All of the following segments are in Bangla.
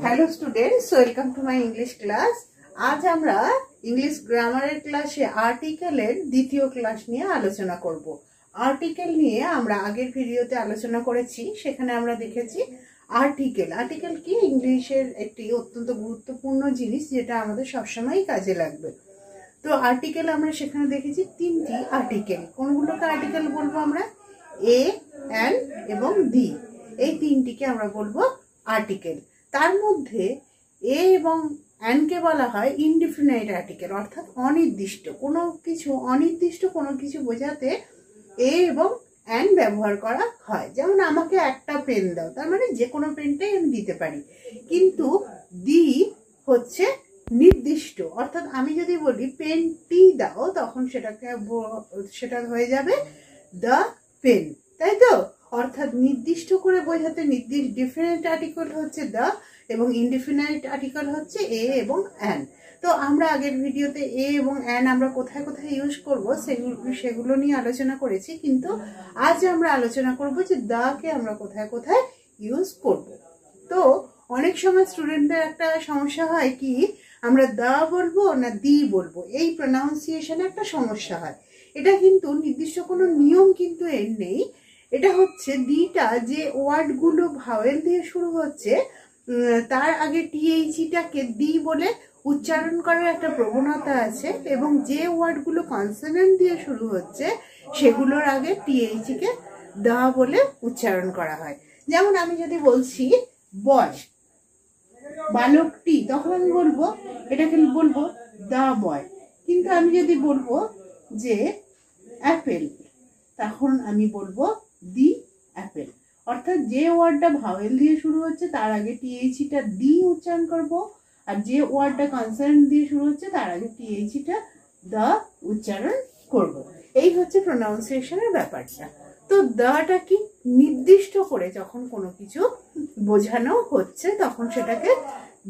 Hello students, welcome to my English class. আজ আমরা ইংলিশ গ্রামারের ক্লাসে আর্টিকেলের দ্বিতীয় ক্লাস নিয়ে আলোচনা করব। আর্টিকেল নিয়ে আমরা আগের ভিডিওতে আলোচনা করেছি, সেখানে আমরা দেখেছি আর্টিকেল। আর্টিকেল কি? ইংলিশের একটি অত্যন্ত গুরুত্বপূর্ণ জিনিস, যেটা আমাদের সবসময় কাজে লাগবে। তো আর্টিকেল আমরা সেখানে দেখেছি তিনটি আর্টিকেল। কোনগুলোকে আর্টিকেল বলবো আমরা? এ, অ্যান এবং দি, এই তিনটিকে আমরা বলবো আর্টিকেল। তার মধ্যে এ এবং অ্যানকে বলা হয় ইনডিফিনাইট আর্টিকেল, অর্থাৎ অনির্দিষ্ট। কোনো কিছু বোঝাতে এ এবং অ্যান ব্যবহার করা হয়। যেমন আমাকে একটা পেন দাও, তার মানে যে কোনো পেনটাই আমি দিতে পারি। কিন্তু দি হচ্ছে নির্দিষ্ট, অর্থাৎ আমি যদি বলি পেনটি দাও, তখন সেটা হয়ে যাবে দ্য পেন, তাই তো? অর্থাৎ নির্দিষ্ট করে বোঝাতে ডিফিনাইট আর্টিকেল হচ্ছে দ্য এবং ইনডিফিনাইট আর্টিকেল হচ্ছে এ এবং অ্যান। তো আমরা আগের ভিডিওতে এ এবং অ্যান আমরা কোথায় কোথায় ইউজ করব সেগুলো নিয়ে আলোচনা করেছি, কিন্তু আজ আমরা আলোচনা করব যে দ্যকে আমরা কোথায় কোথায় ইউজ করব। তো অনেক সময় স্টুডেন্টদের একটা সমস্যা হয় কি, আমরা দ্য বলবো না দি বলবো, এই প্রোনাউন্সিয়েশনে একটা সমস্যা হয়। এটা কিন্তু নির্দিষ্ট কোনো নিয়ম কিন্তু এর নেই। এটা হচ্ছে দিটা যে ওয়ার্ডগুলো ভাওয়েল দিয়ে শুরু হচ্ছে, তার আগে টিএইচটাকে দি বলে উচ্চারণ করার একটা প্রবণতা আছে, এবং যে ওয়ার্ডগুলো কনসোনেন্ট দিয়ে শুরু হচ্ছে সেগুলোর আগে টিএইচকে দা বলে উচ্চারণ করা হয়। যেমন আমি যদি বলছি বয়, বালকটি, তখন আমি বলবো এটাকে বলবো দা বয়। কিন্তু আমি যদি বলবো যে অ্যাপেল, তখন আমি বলবো দি অ্যাপেল। অর্থাৎ যে ওয়ার্ডটা ভাওয়েল দিয়ে শুরু হচ্ছে তার আগে টিএইচটা দি উচ্চারণ করব, আর যে ওয়ার্ডটা কনসোনেন্ট দিয়ে শুরু হচ্ছে তার আগে টিএইচটা দা উচ্চারণ করব। এই হচ্ছে প্রোনাউন্সিয়েশনের ব্যাপারটা। তো দাটা কি? নির্দিষ্ট করে যখন কোনো কিছু বোঝানো হচ্ছে তখন সেটাকে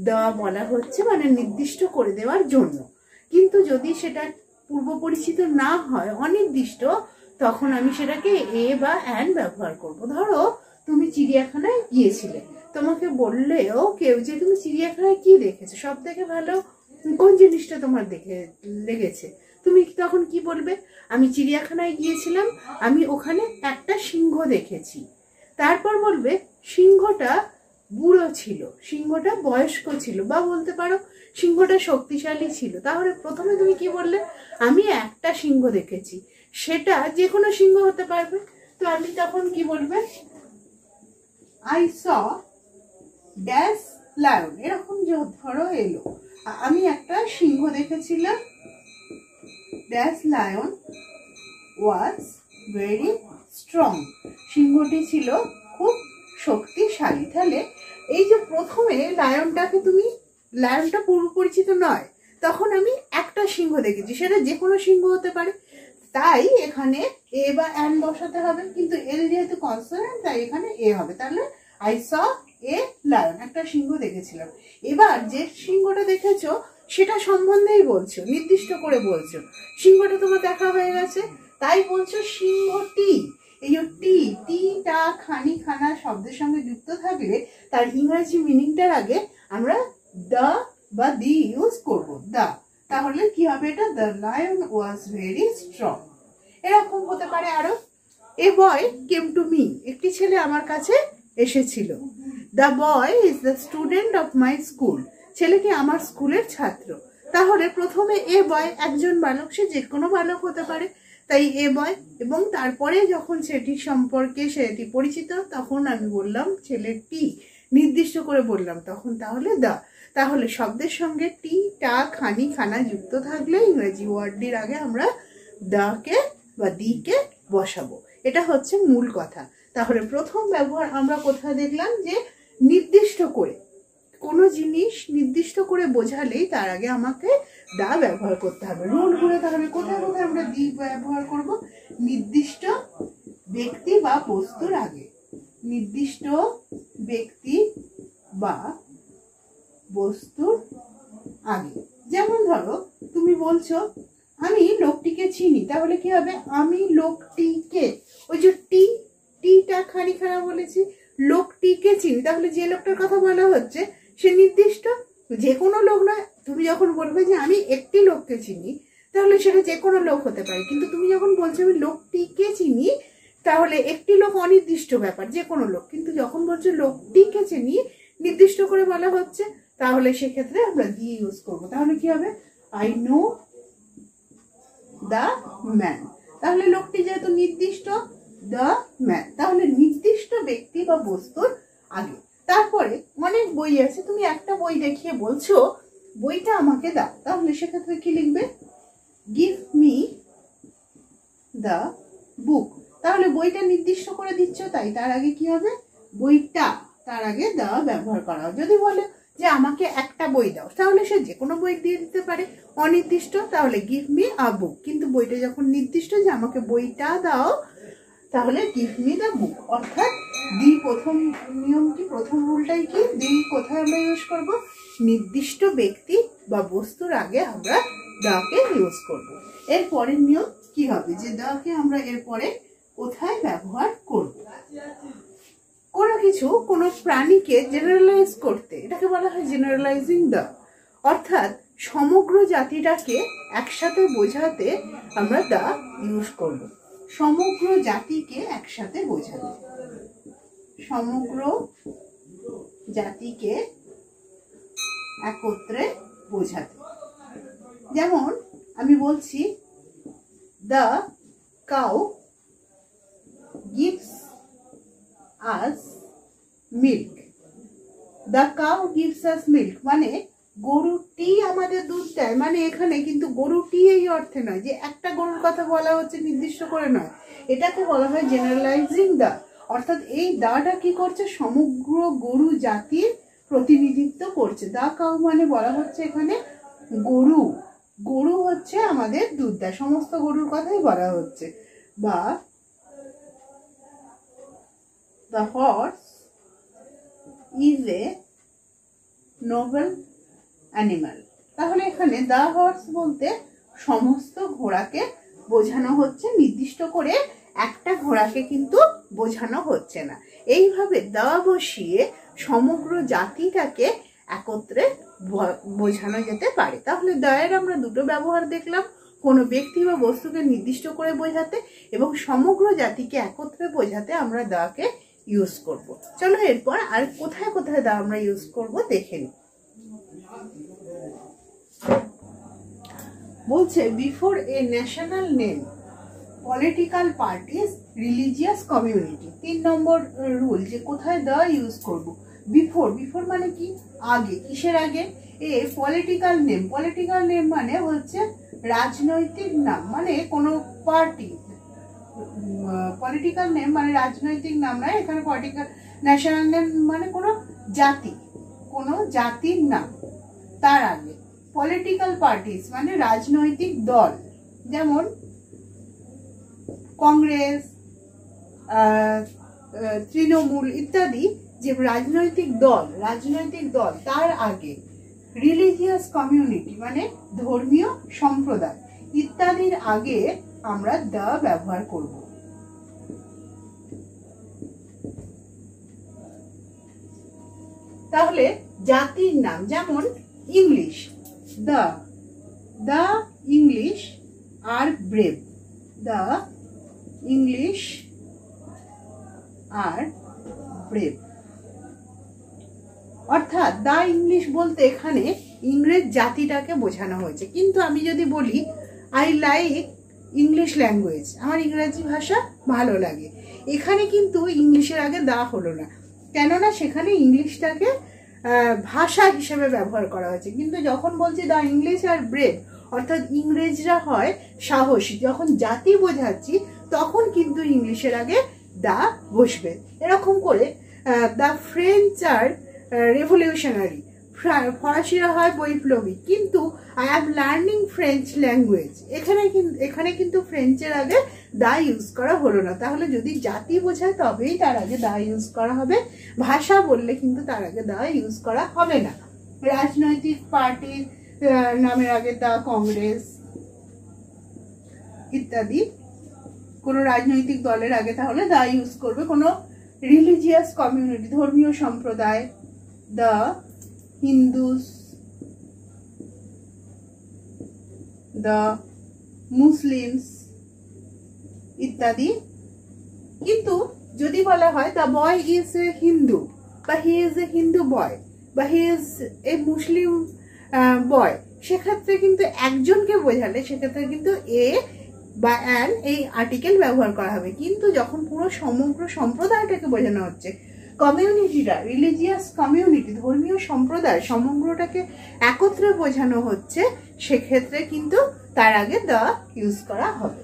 দা বলা হচ্ছে, মানে নির্দিষ্ট করে দেওয়ার জন্য। কিন্তু যদি সেটা পূর্ব পরিচিত না হয়, অনির্দিষ্ট, তখন আমি সেটাকে এ বা অ্যান ব্যবহার করব। ধরো তুমি চিড়িয়াখানায় গিয়েছিলে, তোমাকে বললেও কেউ যে তুমি চিড়িয়াখানায় কি দেখেছো, সব থেকে ভালো কোন জিনিসটা তোমার লেগেছে, তুমি তখন কি বলবে? আমি চিড়িয়াখানায় গিয়েছিলাম, আমি ওখানে একটা সিংহ দেখেছি। তারপর বলবে সিংহটা বুড়ো ছিল, সিংহটা বয়স্ক ছিল, বা বলতে পারো সিংহটা শক্তিশালী ছিল। তাহলে প্রথমে তুমি কি বললে? আমি একটা সিংহ দেখেছি, সেটা যে কোনো সিংহ হতে পারবে। তো আমি তখন কি বলবে? আই স ড্যাশ লায়ন, এরকম যে ধরো এলো, আমি একটা সিংহ দেখেছিলাম, dash lion was very strong, সিংহটি ছিল খুব শক্তিশালী। তাহলে এই যে প্রথমে লায়নটা পূর্ব পরিচিত নয়, তখন আমি একটা সিংহ দেখেছি, সেটা যে কোনো সিংহ হতে পারে, তাই এখানে এ বা অ্যান বসাতে হবে। কিন্তু এল যেহেতু কনসোনেন্ট, তাই এখানে এ হবে। তাহলে আই স এ লায়ন, একটা সিংহ দেখেছিলাম। এবার যে সিংহটা দেখেছো সেটা সম্বন্ধেই বলছো, নির্দিষ্ট করে বলছো। সিংহটা তোমার দেখা হয়ে গেছে, তাই বলছো সিংহটি। এই যে টিটা খানি খানা শব্দের সঙ্গে যুক্ত থাকলে তার ইংরেজি মিনিংটার আগে আমরা দা বা দি ইউজ করব, দা। তাহলে কি হবে এটা? The lion was very strong. এরকম হতে পারে আরো। এ বয় কেম টু মি, একটি ছেলে আমার কাছে এসেছিল। The boy is the student of my school, ছেলেটি আমার স্কুলের ছাত্র। তাহলে প্রথমে এ বয় একজন বালক, সে যে কোনো বালক হতে পারে, তাই এ বয়। এবং তারপরে যখন সেটির সম্পর্কে সেটি পরিচিত, তখন আমি বললাম ছেলেটি, নির্দিষ্ট করে বললাম তখন, তাহলে দা। তাহলে শব্দের সঙ্গে টি, টা, খানি, খানা যুক্ত থাকলে ইংরেজি ওয়ার্ডটির আগে আমরা দাকে বা দিকে বসাবো। এটা হচ্ছে মূল কথা। তাহলে প্রথম ব্যবহার আমরা কোথায় দেখলাম? যে নির্দিষ্ট করে কোনো জিনিস নির্দিষ্ট করে বোঝালেই তার আগে আমাকে দা ব্যবহার করতে হবে। রুলগুলো তাহলে কোথায় কোথায় আমরা দি ব্যবহার করব? নির্দিষ্ট ব্যক্তি বা বস্তুর আগে, নির্দিষ্ট ব্যক্তি বা বস্তুর আগে। যেমন ধরো তুমি বলছো আমি লোকটিকে চিনি, তাহলে কি হবে? আমি লোকটিকে, ওই যে টিটা খানি খানা বলেছি, লোকটিকে চিনি, তাহলে যে লোকটার কথা বলা হচ্ছে সে নির্দিষ্ট, যে কোনো লোক নয়। তুমি যখন বলবে যে আমি একটি লোককে চিনি, তাহলে সেটা যে কোনো লোক হতে পারে। কিন্তু তুমি যখন বলছো আমি লোকটিকে চিনি, তাহলে একটি লোক অনির্দিষ্ট ব্যাপার, যে কোনো লোক। কিন্তু যখন বলছো লোকটিকে চিনি, নির্দিষ্ট করে বলা হচ্ছে, তাহলে সেক্ষেত্রে আমরা দিয়ে ইউজ করবো। তাহলে কি হবে? I know the man. তাহলে লোকটি যেহেতু নির্দিষ্ট, দ্য ম্যান, তাহলে নির্দিষ্ট ব্যক্তি বা বস্তুর আগে। তারপরে অনেক বই আছে, তুমি একটা বই দেখিয়ে বলছো বইটা আমাকে দাও, তাহলে সেক্ষেত্রে কি লিখবে? Give me the book. তাহলে বইটা নির্দিষ্ট করে দিচ্ছ, তাই তার আগে কি হবে? বইটা, তার আগে দ্য ব্যবহার করা হয়। যদি বলে যে আমাকে একটা বই দাও, তাহলে সে যে কোনো বই দিয়ে দিতে পারে। অনির্দিষ্ট, তাহলে গিভ মি আ বুক। কিন্তু বইটা যখন নির্দিষ্ট যে আমাকে বইটা দাও, তাহলে গিভ মি দ্য বুক। অর্থাৎ প্রথম নিয়ম কি, প্রথম রুলটাই কি, কোথায় আমরা ইউজ করব? নির্দিষ্ট ব্যক্তি বা বস্তুর আগে আমরা দাকে ইউজ করব। এর পরের নিয়ম কি হবে? যে দাকে আমরা এরপরে কোথায় ব্যবহার করব? কোনো প্রাণীকে জেনারেলাইজ করতে, এটাকে বলা হয় জেনারেলাইজিং দা। অর্থাৎ সমগ্র জাতিটাকে একসাথে বোঝাতে আমরা দা ইউজ করব। সমগ্র জাতিকে একসাথে বোঝাতে, সমগ্র জাতিকে একত্রে বোঝাতে। যেমন আমি বলছি, the cow gives us milk. The cow gives us milk মানে গরুটি আমাদের দুধ দেয়। মানে এখানে কিন্তু গরুটি এই অর্থে নয় যে একটা গরুর কথা বলা হচ্ছে, নির্দিষ্ট করে নয়। এটাকে বলা হয় জেনারেলাইজিং দা। অর্থাৎ এই দাটা কি করছে? সমগ্র গরু জাতির প্রতিনিধিত্ব করছে। দা কাউ মানে বলা হচ্ছে এখানে গরু, গরু হচ্ছে আমাদের দুধ দেয়, সমস্ত গরুর কথাই বলা হচ্ছে। বা the horse is a noble animal। তাহলে এখানে the horse বলতে সমস্ত ঘোড়াকে বোঝানো হচ্ছে, নির্দিষ্ট করে একটা ঘোড়াকে কিন্তু বোঝানো হচ্ছে না। এইভাবে দা বসিয়ে সমগ্র জাতিটাকে একত্রে বোঝানো যেতে পারে। তাহলে দয়ের আমরা দুটো ব্যবহার দেখলাম, কোনো ব্যক্তি বা বস্তুকে নির্দিষ্ট করে বোঝাতে এবং সমগ্র জাতিকে একত্রে বোঝাতে আমরা দাকে ইউজ করব। চলো এরপর আর কোথায় কোথায় দা আমরা ইউজ করব দেখে নিই। বলছে before a national name, political parties, religious community. 3 number rule, যে কোথায় দা ইউজ করব। বিফোর, বিফোর মানে কি? আগে। কিসের আগে? A political name, political name মানে হচ্ছে রাজনৈতিক নাম, মানে কোনো পার্টি। পলিটিক্যাল নেম মানে রাজনৈতিক নাম নয়, এখানে পলিটিক্যাল ন্যাশনাল নেম মানে কোনো জাতি, কোনো জাতির নাম। তার আগে পলিটিক্যাল পার্টিস মানে রাজনৈতিক দল, যেমন কংগ্রেস, তৃণমূল ইত্যাদি যে রাজনৈতিক দল, তার আগে রিলিজিয়াস কমিউনিটি মানে ধর্মীয় সম্প্রদায় ইত্যাদির আগে আমরা দা ব্যবহার করব। তাহলে জাতির নাম, যেমন English, the English are brave, the English are brave. অর্থাৎ দা ইংলিশ বলতে এখানে ইংরেজ জাতিটাকে বোঝানো হয়েছে। কিন্তু আমি যদি বলি আই লাইক ইংলিশ ল্যাঙ্গুয়েজ, আমার ইংরেজি ভাষা ভালো লাগে, এখানে কিন্তু ইংলিশের আগে দা হলো না, কেননা সেখানে ইংলিশটাকে ভাষা হিসেবে ব্যবহার করা হয়েছে। কিন্তু যখন বলছি দা ইংলিশ আর ব্রেভ, অর্থাৎ ইংরেজরা হয় সাহসী, যখন জাতি বোঝাচ্ছি তখন কিন্তু ইংলিশের আগে দা বসবে। এরকম করে দ্য ফ্রেঞ্চ আর রেভলিউশনারি, ফরাসিরা হয় বৈপ্লবী, কিন্তু I am learning French language, এখানে কিন্তু ফ্রেঞ্চের আগে দা ইউজ করা হলো না। তাহলে যদি জাতি বোঝায় তবেই তার আগে দা ইউজ করা হবে, ভাষা বললে কিন্তু তার আগে দা ইউজ করা হবে না। রাজনৈতিক পার্টির নামের আগে দা কংগ্রেস ইত্যাদি, কোনো রাজনৈতিক দলের আগে তাহলে দা ইউজ করবে। কোনো রিলিজিয়াস কমিউনিটি ধর্মীয় সম্প্রদায়, দ্য হিন্দুস, দ্য মুসলিমস ইত্যাদি। কিন্তু যদি বলা হয় the boy is a Hindu, বা হি ইজ এ হিন্দু বয়, বা হি ইজ এ মুসলিম বয়, সেক্ষেত্রে কিন্তু একজনকে বোঝালে সেক্ষেত্রে কিন্তু এ বা অ্যান এই আর্টিকেল ব্যবহার করা হবে। কিন্তু যখন পুরো সমগ্র সম্প্রদায়টাকে বোঝানো হচ্ছে, কমিউনিটিটা, রিলিজিয়াস কমিউনিটি, ধর্মীয় সম্প্রদায় সমগ্রটাকে একত্রে বোঝানো হচ্ছে, সেক্ষেত্রে কিন্তু তার আগে দ্য ইউজ করা হবে।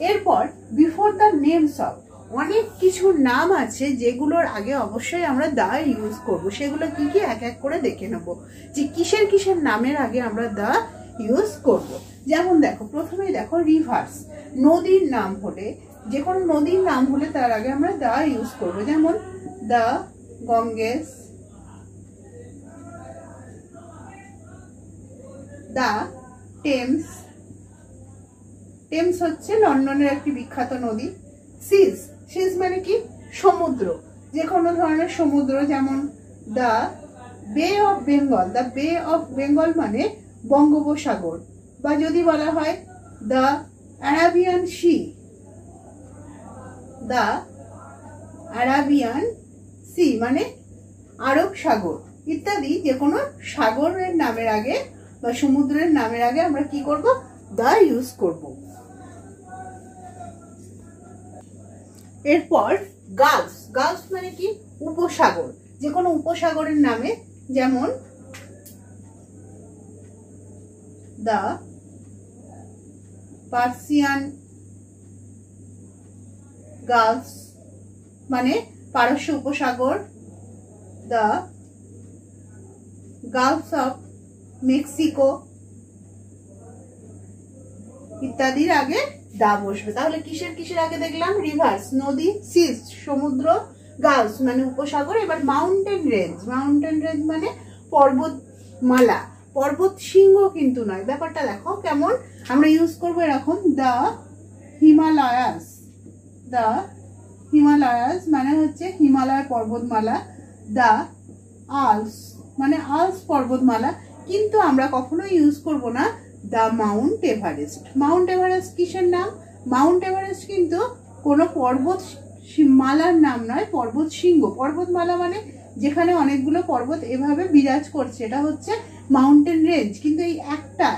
এরপর বিফোর দ্য নেমস অফ, অনেক কিছু নাম আছে যেগুলোর আগে অবশ্যই আমরা দ্য ইউজ করব। সেগুলো কি কি এক এক করে দেখে নেব যে কিসের কিসের নামের আগে আমরা দ্য ইউজ করব। যেমন দেখো, প্রথমেই দেখো রিভার্স, নদীর নাম হলে, যে কোনো নদীর নাম হলে তার আগে আমরা দ্য ইউজ করব। যেমন দ্য গঙ্গেস, দ্য টেমস, টেমস হচ্ছে লন্ডনের একটি বিখ্যাত নদী। সিজ, সিজ মানে কি সমুদ্র, যে কোনো ধরনের সমুদ্র, যেমন the bay of Bengal, the bay of Bengal মানে বঙ্গোপসাগর। বা যদি বলা হয় the Arabian sea, the Arabian sea মানে আরব সাগর ইত্যাদি। যে কোনো সাগরের নামের আগে বা সমুদ্রের নামের আগে আমরা কি করব? দ্য ইউজ করব। এরপর গালফ, গালফ মানে কি উপসাগর, যে কোনো উপসাগরের নামে, যেমন দ্য পার্সিয়ান গালফ মানে পারস্য উপসাগর, দ্য গালফ অফ মেক্সিকো ইত্যাদির আগে দা বসবে। তাহলে কিসের কিসের আগে দেখলাম? রিভার্স নদী, সিজ সমুদ্র, গালফ মানে উপসাগর। এবার মাউন্টেন রেঞ্জ, মাউন্টেন রেঞ্জ মানে পর্বতমালা, পর্বত শৃঙ্গ কিন্তু নয়। ব্যাপারটা দেখো কেমন, আমরা ইউজ করবো এরকম, দ্য হিমালয়াস, দ্য হিমালয়াস মানে হচ্ছে হিমালয় পর্বতমালা, দ্য আল্পস মানে আল্পস পর্বতমালা। কিন্তু আমরা কখনোই ইউজ করব না the Mount Everest. Mount Everest কিসের নাম? মাউন্ট এভারেস্ট কিন্তু কোনো পর্বত মালার নাম নয়, পর্বত শৃঙ্গ। পর্বতমালা মানে যেখানে অনেকগুলো পর্বত এভাবে বিরাজ করছে, এটা হচ্ছে মাউন্টেন রেঞ্জ। কিন্তু এই একটা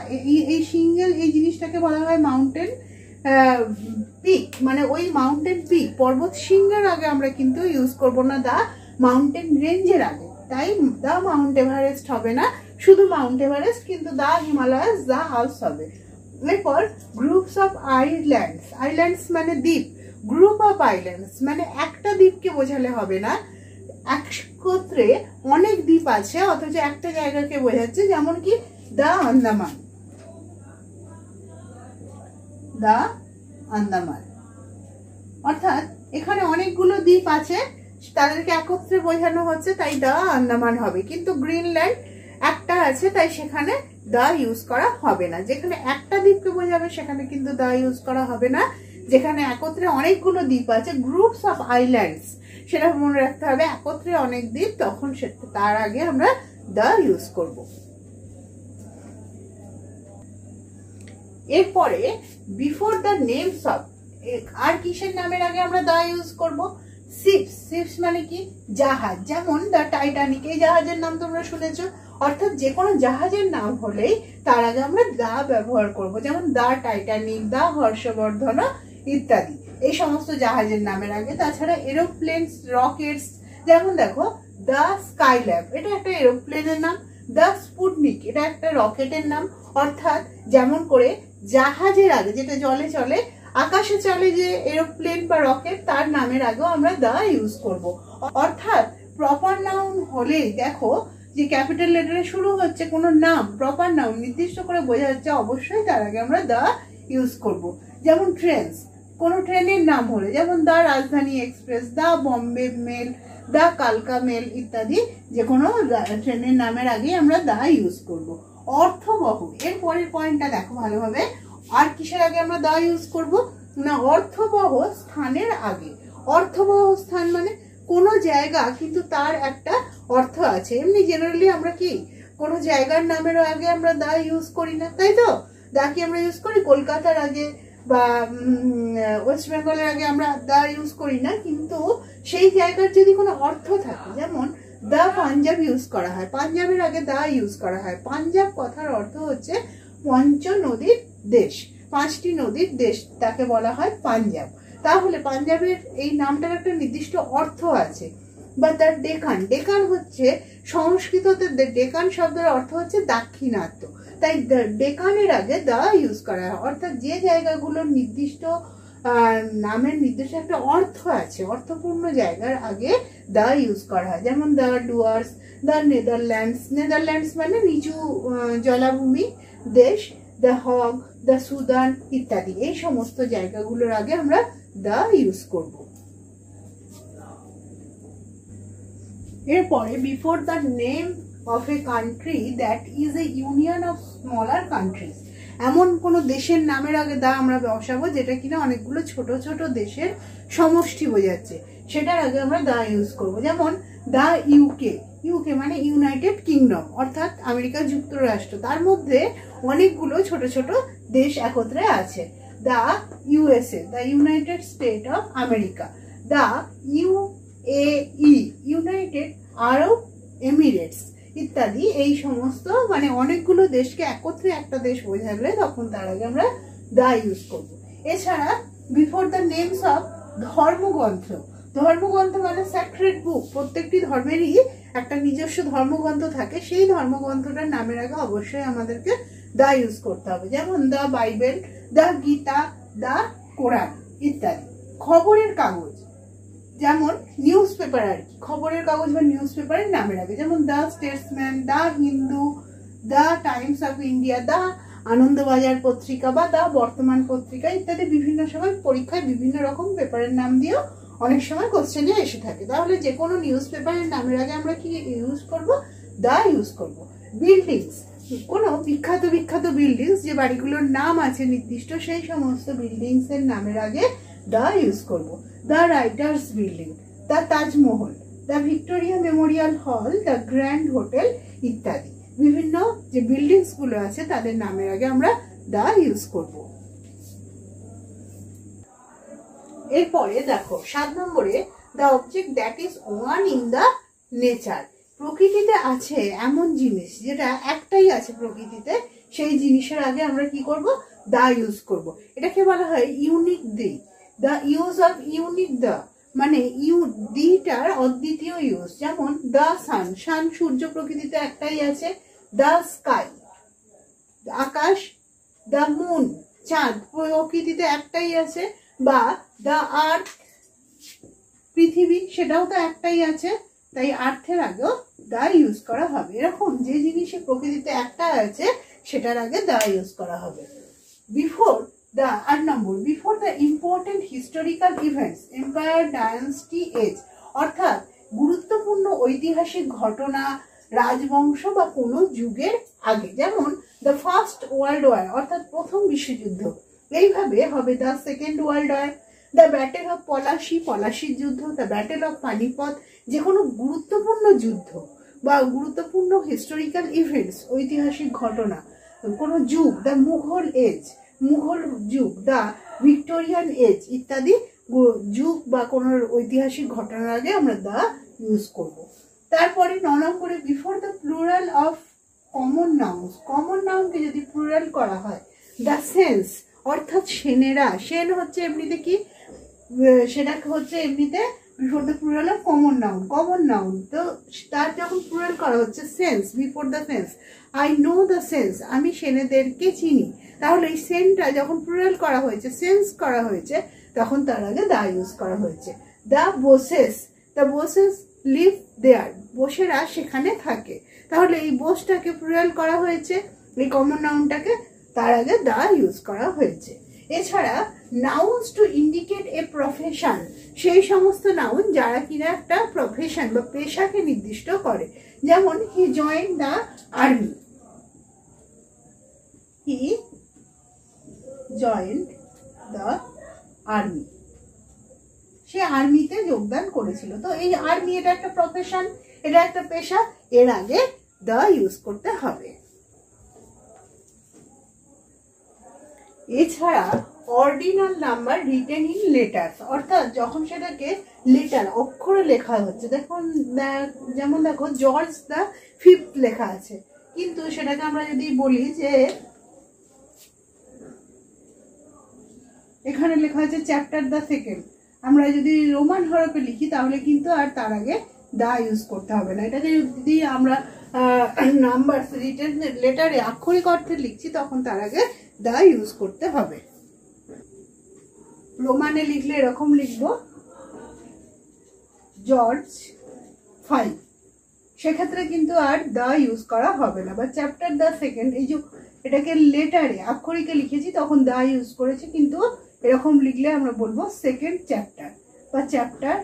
এই সিঙ্গেল এই জিনিসটাকে বলা হয় মাউন্টেন পিক, মানে ওই মাউন্টেন পিক পর্বত শৃঙ্গের আগে আমরা কিন্তু ইউজ করব না দ্য মাউন্টেন রেঞ্জের আগে। তাই দ্য মাউন্ট এভারেস্ট হবে না, শুধু মাউন্ট এভারেস্ট, কিন্তু দ্য হিমালয়াস, দ্য আল্পস হবে। এরপর গ্রুপস অফ আইল্যান্ডস, আইল্যান্ডস মানে দ্বীপ, গ্রুপ অফ আইল্যান্ডস মানে একটা দ্বীপকে বোঝালে হবে না, একত্রে অনেক দ্বীপ আছে অথচ একটা জায়গাকে বোঝাচ্ছে। যেমন কি দ্য আন্দামান, দ্য আন্দামান অর্থাৎ এখানে অনেকগুলো দ্বীপ আছে, তাদেরকে একত্রে বোঝানো হচ্ছে, তাই দ্য আন্দামান হবে। কিন্তু গ্রিনল্যান্ড একটা আছে, তাই সেখানে দ্য ইউজ করা হবে না। যেখানে একটা দ্বীপকে বোঝাবে সেখানে কিন্তু দ্য ইউজ করা হবে না। যেখানে একত্রে অনেকগুলো দ্বীপ আছে, গ্রুপস অফ আইল্যান্ডস, সেটা মনে রাখতে হবে, একত্রে অনেক দ্বীপ, তখন তার আগে আমরা দ্য ইউজ করব। এরপরে বিফোর দ্য নেমস অফ, আর কিসের নামের আগে আমরা দ্য ইউজ করব? শিপস, শিপস মানে কি জাহাজ। যেমন দ্য টাইটানিক, এই জাহাজের নাম তোমরা শুনেছ। অর্থাৎ যে কোনো জাহাজের নাম হলেই তার আগে আমরা দ্য ব্যবহার করব। যেমন দ্য টাইটানিক, দ্য হর্ষবর্ধন ইত্যাদি, এই সমস্ত জাহাজের নামের আগে। তাছাড়া এরোপ্লেনস, রকেটস, যেমন দেখো দ্য স্কাইল্যাব, এটা একটা এরোপ্লেনের নাম। দ্য স্পুটনিক, এটা একটা রকেটের নাম। অর্থাৎ যেমন করে জাহাজের আগে, যেটা জলে চলে, আকাশে চলে যে এরোপ্লেন বা রকেট, তার নামের আগেও আমরা দ্য ইউজ করব। অর্থাৎ প্রপার নাউন হলেই দেখো যে ক্যাপিটাল লেটারে শুরু হচ্ছে কোনো নাম, প্রপার নাউন নির্দিষ্ট করে বোঝা যাচ্ছে, অবশ্যই তার আগে আমরা দ্য ইউজ করব। যেমন ট্রেনস, কোনো ট্রেনের নাম হলে, যেমন the Rajdhani express, the Bombay mail, the কালকা মেল ইত্যাদি, যে কোনো ট্রেনের নামের আগে আমরা দ্য ইউজ করব। অর্থবহ, এর পরের পয়েন্টটা দেখো ভালোভাবে, আর কিসের আগে আমরা দ্য ইউজ করব না? অর্থবহ স্থানের আগে। অর্থবহ স্থান মানে কোনো জায়গা কিন্তু তার একটা অর্থ আছে। এমনি জেনারেলি আমরা কি কোনো জায়গার নামেরও আগে আমরা দা ইউজ করি না, তাই তো? দা কি আমরা ইউজ করি? কলকাতার আগে বা ওয়েস্ট বেঙ্গলের আগে আমরা দা ইউজ করি না, কিন্তু সেই জায়গার যদি কোনো অর্থ থাকে, যেমন দা পাঞ্জাব ইউজ করা হয়, পাঞ্জাবের আগে দা ইউজ করা হয়। পাঞ্জাব কথার অর্থ হচ্ছে পঞ্চ নদীর দেশ, 5টি নদীর দেশ, তাকে বলা হয় পাঞ্জাব। তাহলে পাঞ্জাবের এই নামটার একটা নির্দিষ্ট অর্থ আছে। বা তার ডেকান, ডেকান হচ্ছে সংস্কৃততে ডেকান শব্দের অর্থ হচ্ছে দাক্ষিণাত্য, তাই ডেকানের আগে দা ইউজ করা হয়। অর্থাৎ যে জায়গাগুলোর নির্দিষ্ট নামের নির্দিষ্ট একটা অর্থ আছে, অর্থপূর্ণ জায়গার আগে দা ইউজ করা হয়। যেমন the Dooars, the Netherlands, Netherlands মানে নিচু জলাভূমি দেশ, দ্য হগ, দ্য সুদান ইত্যাদি, এই সমস্ত জায়গাগুলোর আগে আমরা দা ইউজ করব। এরপরে before the name of a country that is a union of smaller countries, এমন কোনো দেশের নামের আগে দা আমরা বসাবো যেটা কিনা অনেকগুলো ছোট ছোট দেশের সমষ্টি বোঝাচ্ছে, সেটার আগে আমরা দা ইউজ করব। যেমন দা ইউকে, ইউকে মানে ইউনাইটেড কিংডম, অর্থাৎ আমেরিকা যুক্তরাষ্ট্র, তার মধ্যে অনেকগুলো ছোট ছোট দেশ একত্রে আছে। The USA, the United State of America. The UAE, United Arab Emirates ইত্যাদি, এই সমস্ত মানে অনেকগুলো দেশকে একত্রে একটা দেশ বোঝালে তখন তার আগে আমরা দা ইউজ করব। এছাড়া বিফোর দ্য নেমস অফ ধর্মগ্রন্থ, ধর্মগ্রন্থ মানে স্যাক্রেড বুক, প্রত্যেকটি ধর্মেরই একটা নিজস্ব ধর্মগ্রন্থ থাকে, সেই ধর্মগ্রন্থটার নামের আগে অবশ্যই আমাদেরকে দা ইউজ করতে হবে। যেমন দা বাইবেল, দা গীতা, দা কোরআন ইত্যাদি। খবরের কাগজ, যেমন নিউজ পেপার আর কি, খবরের কাগজ বা নিউজ পেপারের নামের আগে, যেমন the Statesman, the Hindu, the Times of India, the Anandabazar Patrika বা দা বর্তমান পত্রিকা ইত্যাদি। বিভিন্ন সময় পরীক্ষায় বিভিন্ন রকম পেপারের নাম দিয়েও অনেক সময় কোশ্চেনে এসে থাকে। তাহলে যে কোনো নিউজ পেপারের নামের আগে আমরা কি ইউজ করব? দা ইউজ করব। বিল্ডিংস, কোনো বিখ্যাত বিখ্যাত বিল্ডিংস, যে বাড়িগুলোর নাম আছে নির্দিষ্ট, সেই সমস্ত বিল্ডিংস এর নামের আগে দা ইউজ করব। The writers building, the Taj Mahal, the Victoria memorial hall, the grand hotel ইত্যাদি। বিভিন্ন যে বিল্ডিংস গুলো আছে তাদের নামের আগে আমরা দা ইউজ করব। এরপরে দেখো 7 নম্বরে, the object that is one in the nature, প্রকৃতিতে আছে এমন জিনিস যেটা একটাই আছে প্রকৃতিতে, সেই জিনিসের আগে আমরা কি করব? দা ইউজ করব। এটাকে বলা হয় unique the. The use of unique the মানে দিটার অদ্বিতীয় ইউজ। যেমন দ্য সান, সান সূর্য প্রকৃতিতে একটাই আছে। The sky Akash, the moon চাঁদ প্রকৃতিতে একটাই আছে। বা দ্য আর্থ পৃথিবী, সেটাও তো একটাই আছে, তাই আর্থের আগেও দা ইউজ করা হবে। এরকম যে জিনিসের প্রকৃতিতে একটা আছে সেটার আগে দা ইউজ করা হবে। Before the 8 number, before the important historical events, empire, dynasty, age, অর্থাৎ গুরুত্বপূর্ণ ঐতিহাসিক ঘটনা, রাজবংশ বা কোনো যুগের আগে। যেমন দ্য ফার্স্ট ওয়ার্ল্ড ওয়ার, অর্থাৎ প্রথম বিশ্বযুদ্ধ। এইভাবে হবে the second world war, the battle of Palashi, পলাশির যুদ্ধ, দ্য ব্যাটেল অফ পানিপথ, যে কোনো গুরুত্বপূর্ণ যুদ্ধ বা গুরুত্বপূর্ণ হিস্টোরিক্যাল ইভেন্টস, ঐতিহাসিক ঘটনা, কোনো যুগ, দ্য মুঘল এজ, মুঘল যুগ, দ্য ভিক্টোরিয়ান এজ ইত্যাদি যুগ বা কোনো ঐতিহাসিক ঘটনার আগে আমরা দা ইউজ করব। তারপরে 9 নম্বরে, before the plural of common nouns, common নাউনকে যদি প্লুরাল করা হয়, দ্য সেন্স, অর্থাৎ সেনেরা, সেন হচ্ছে এমনিতে কি, সেটা হচ্ছে এমনিতে before the plural of common noun, common noun. তো তার যখন প্লুরাল করা হচ্ছে sense, before the sense, I know the sense, আমি সেনেদেরকে চিনি, তাহলে এই সেনটা যখন প্লুরাল করা হয়েছে, সেন্স করা হয়েছে, তখন তার আগে দা ইউজ করা হয়েছে। The Boses, the Boses live there, বোসেরা সেখানে থাকে, তাহলে এই বোসটাকে প্লুরাল করা হয়েছে, এই কমন নাউনটাকে, তার আগে দা ইউজ করা হয়েছে। এছাড়া nouns to indicate a profession, সেই সমস্ত নাউন যারা কিনা একটা প্রফেশন বা পেশাকে নির্দিষ্ট করে। যেমন he joined the army, he joined the army, সে আর্মিতে যোগদান করেছিল। তো এই আর্মি এটা একটা প্রফেশন, এটা একটা পেশা, এর আগে দা ইউজ করতে হবে। এছাড়া ordinal number written in letters, অর্থাৎ যখন সেটাকে লেটার অক্ষরে লেখা হচ্ছে, দেখুন যেমন দেখো জর্জ দ্য ফিফথ লেখা আছে, কিন্তু সেটাকে আমরা যদি বলি যে এখানে লেখা আছে চ্যাপ্টার দ্য সেকেন্ড, আমরা যদি রোমান হরফে লিখি তাহলে কিন্তু আর তার আগে দা ইউজ করতে হবে না। এটাকে যদি আমরা নাম্বার রিটেন লেটারে আক্ষরিক অর্থে লিখছি তখন তার আগে দা ইউজ করতে হবে। রোমানে লিখলে এরকম লিখবো জর্জ 5, সেক্ষেত্রে কিন্তু আর দা ইউজ করা হবে না। বা চ্যাপ্টার দ্য সেকেন্ড, এই যে এটাকে লেটারে আক্ষরিকে লিখেছি তখন দা ইউজ করেছি, কিন্তু এরকম লিখলে আমরা বলবো সেকেন্ড চ্যাপ্টার বা চ্যাপ্টার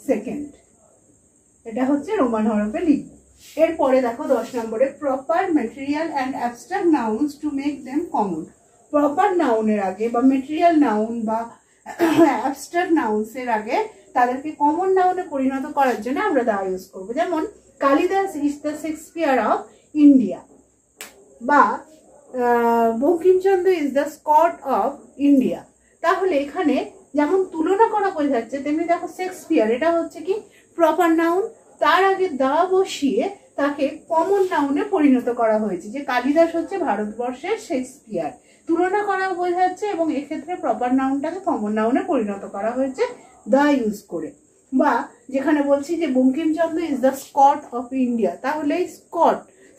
সেকেন্ড। এটা হচ্ছে রোমান হরফে লিখব। এরপরে দেখো 10 নম্বরে proper material and abstract nouns to make them common. Proper নাউনের আগে বা ম্যাটেরিয়াল নাউন বা অ্যাবস্ট্রাক্ট নাউন্সের আগে তাদেরকে কমন নাউনে পরিণত করার জন্য আমরা দা ইউজ করবো। যেমন Kalidas is the Shakespeare of India, বা Bankimchandra is the Scott of India. তাহলে এখানে যেমন তুলনা করা বোঝাচ্ছে, তেমনি দেখো শেক্সপিয়ার এটা হচ্ছে কি প্রপার নাউন, তার আগে দা বসিয়ে তাকে কমন নাউনে পরিণত করা হয়েছে, যে কালিদাস হচ্ছে ভারতবর্ষের শেক্সপিয়ার। তুলনা করা বোঝাচ্ছে এবং এক্ষেত্রে প্রপার নাউনটাকে কমন নাউনে পরিণত করা হয়েছে দা ইউজ করে। বা যেখানে বলছি যে Bankimchandra is the Scott of India, তাহলে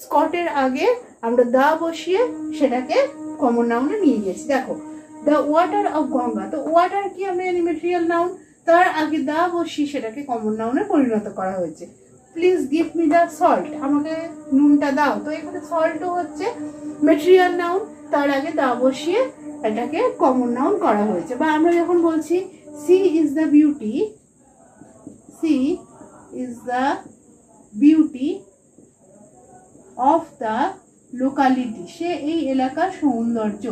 স্কটের আগে আমরা দা বসিয়ে সেটাকে কমন নাউনে নিয়ে গেছি। দেখো দ্য ওয়াটার অফ গঙ্গা, তো ওয়াটার কি আমরা জানি ম্যাটেরিয়াল নাউন, তার আগে দা বসিয়ে সেটাকে কমন নাউনে পরিণত করা হয়েছে। Please give me the salt, আমাকে নুনটা দাও, তো এখানে সল্টও হচ্ছে ম্যাটেরিয়াল নাউন, তার আগে দা বসিয়ে এটাকে কমন নাউন করা হয়েছে। বা আমরা যখন বলছি she is the beauty, she is the beauty of the locality, সে এই এলাকার সৌন্দর্য,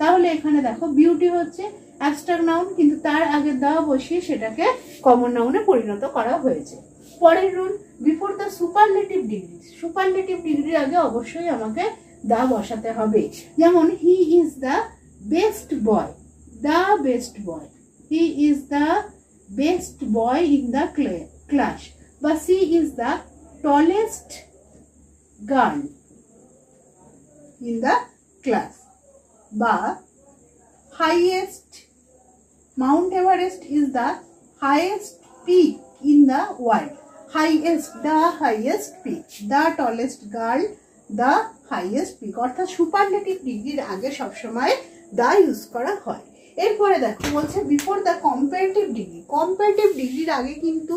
তাহলে এখানে দেখো বিউটি হচ্ছে অ্যাবস্ট্রাক্ট নাউন, কিন্তু তার আগে দা বসিয়ে সেটাকে কমন নাউনে পরিণত করা হয়েছে। পরের rule, before the superlative degree, superlative ডিগ্রির আগে অবশ্যই আমাকে দা বসাতে হবে। যেমন he is the best boy, the best boy, he is the best boy in the class. বা she is the tallest girl in the class. বা highest, Mount Everest is the highest peak in the world, highest, the highest peak, the tallest girl, the highest peak. অর্থাৎ সুপারলেটিভ ডিগ্রির আগে সবসময় দা ইউজ করা হয়। এরপরে দেখো বলছে before the comparative degree, comparative ডিগ্রির আগে কিন্তু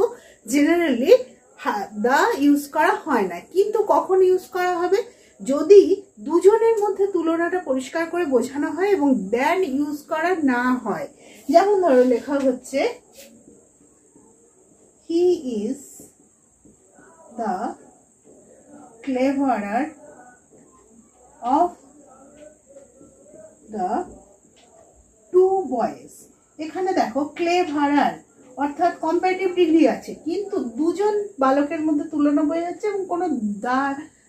জেনারেলি দা ইউজ করা হয় না, কিন্তু কখন ইউজ করা হবে, যদি দুজনের মধ্যে তুলনাটা পরিষ্কার করে বোঝানো হয় এবং দেন ইউজ করা না হয়। যেমন ধরো লেখা হচ্ছে he is the cleverer of the two boys. এখানে দেখো ক্লেভারার অর্থাৎ কম্পারেটিভ ডিগ্রি আছে, কিন্তু দুজন বালকের মধ্যে তুলনা বোঝাচ্ছে এবং কোনো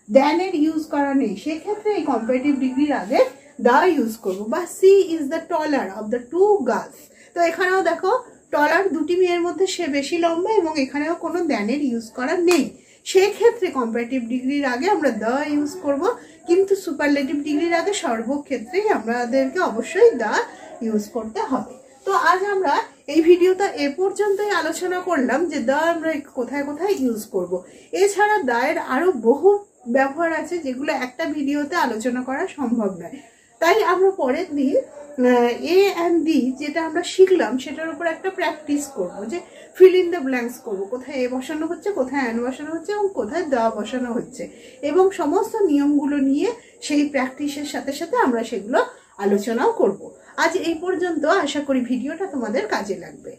দ্যানের ইউজ করা নেই, সেক্ষেত্রে এই কম্পারেটিভ ডিগ্রির আগে দা ইউজ করবো। বা she is the taller of the two girls, তো এখানেও দেখো টলার, দুটি মেয়ের মধ্যে সে বেশি লম্বা এবং এখানেও কোনো দ্যানের ইউজ করা নেই, সেক্ষেত্রে কম্পারেটিভ ডিগ্রির আগে আমরা দা ইউজ করব, কিন্তু সুপারলেটিভ ডিগ্রির আগে সর্বক্ষেত্রেই আমাদেরকে অবশ্যই দা ইউজ করতে হবে। তো আজ আমরা এই ভিডিওটা এ পর্যন্তই আলোচনা করলাম যে দা আমরা কোথায় কোথায় ইউজ করব। এছাড়া দায়ের আরো বহু ব্যবহার আছে যেগুলো একটা ভিডিওতে আলোচনা করা সম্ভব নয়, তাই আমরা পরের দিন এ অ্যান্ড ডি যেটা আমরা শিখলাম সেটার উপর একটা প্র্যাকটিস করব, যে ফিল ইন দ্য ব্ল্যাঙ্কস করবো, কোথায় এ বসানো হচ্ছে, কোথায় অ্যান বসানো হচ্ছে এবং কোথায় দা বসানো হচ্ছে, এবং সমস্ত নিয়মগুলো নিয়ে সেই প্র্যাকটিসের সাথে সাথে আমরা সেগুলো আলোচনাও করব। আজ এই পর্যন্ত, আশা করি ভিডিওটা তোমাদের কাজে লাগবে।